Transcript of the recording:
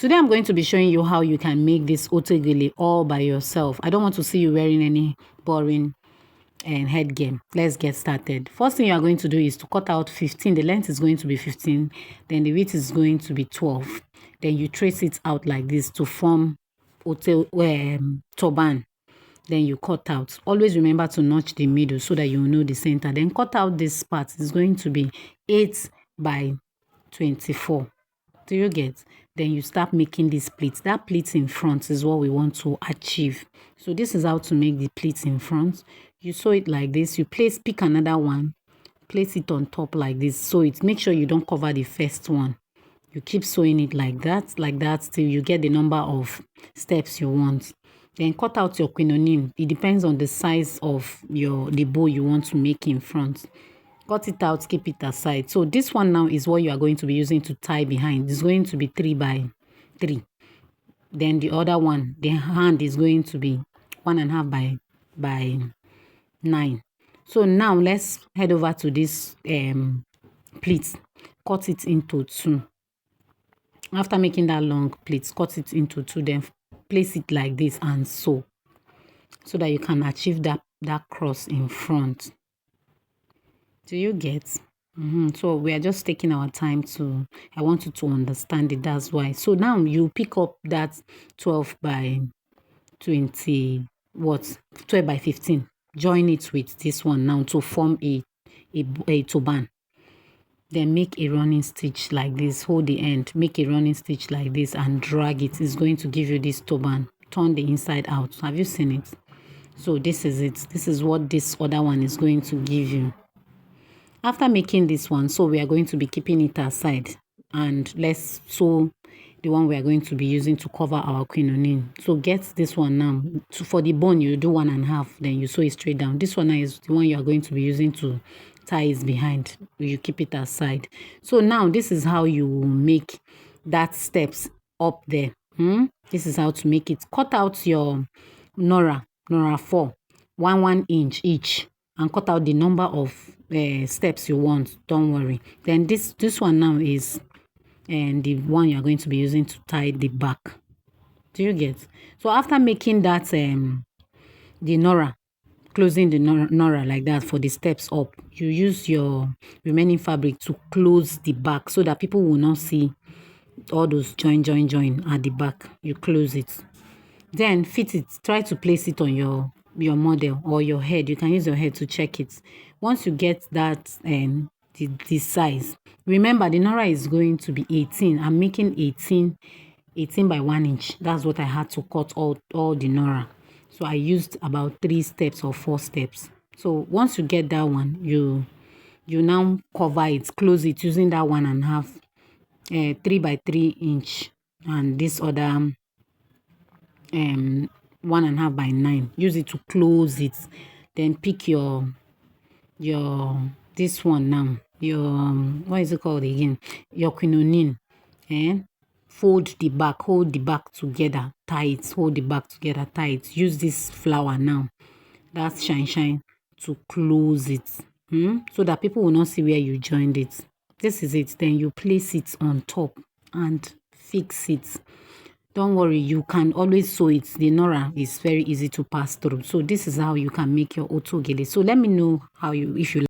Today I'm going to be showing you how you can make this Gele all by yourself. I don't want to see you wearing any boring headgear. Let's get started. First thing you are going to do is to cut out 15. The length is going to be 15. Then the width is going to be 12. Then you trace it out like this to form turban. Then you cut out. Always remember to notch the middle so that you know the center. Then cut out this part. It's going to be 8 by 24. Do you get? Then you start making these pleats. That pleat in front is what we want to achieve. So this is how to make the pleats in front. You sew it like this. You pick another one, place it on top like this. So it make sure you don't cover the first one. You keep sewing it like that till you get the number of steps you want. Then cut out your quinoline. It depends on the size of the bow you want to make in front. Cut it out, keep it aside. So this one now is what you are going to be using to tie behind. It's going to be 3 by 3. Then the other one, the hand is going to be 1.5 by 9. So now let's head over to this pleat. Cut it into 2. After making that long pleat, cut it into 2. Then place it like this and sew so that you can achieve that cross in front. Do you get? So we are just taking our time I want you to understand it. That's why. So now you pick up that 12 by 20, 12 by 15. Join it with this one now to form a turban. Then make a running stitch like this. Hold the end. Make a running stitch like this and drag it. It's going to give you this turban. Turn the inside out. Have you seen it? So this is it. This is what this other one is going to give you. After making this one, so we are going to be keeping it aside, and let's sew the one we are going to be using to cover our quinoline. So get this one now. So for the bone, you do 1.5, then you sew it straight down. This one is the one you are going to be using to tie it behind. You keep it aside. So now this is how you make that steps up there. This is how to make it. Cut out your Nora 4, 1 inch each, and cut out the number of steps you want. Don't worry. Then this one now is the one you are going to be using to tie the back. Do you get? So after making that the Nora, closing the Nora like that for the steps up, you use your remaining fabric to close the back so that people will not see all those join at the back. You close it. Then fit it. Try to place it on your model or your head. You can use your head to check it. Once you get that the size, remember the Nora is going to be 18. I'm making 18 by 1 inch. That's what I had to cut all the Nora. So I used about 3 steps or 4 steps. So once you get that one, you now cover it, close it using that 1.5 3 by 3 inch, and this other 1.5 by 9. Use it to close it. Then pick your this one now, your what is it called again, your quinoline, fold the back, hold the back together, tie it, hold the back together, tie it. Use this flower now, that's shine to close it, so that people will not see where you joined it. This is it. Then you place it on top and fix it. Don't worry, you can always sew it. The Nora is very easy to pass through. So this is how you can make your Gele. So let me know if you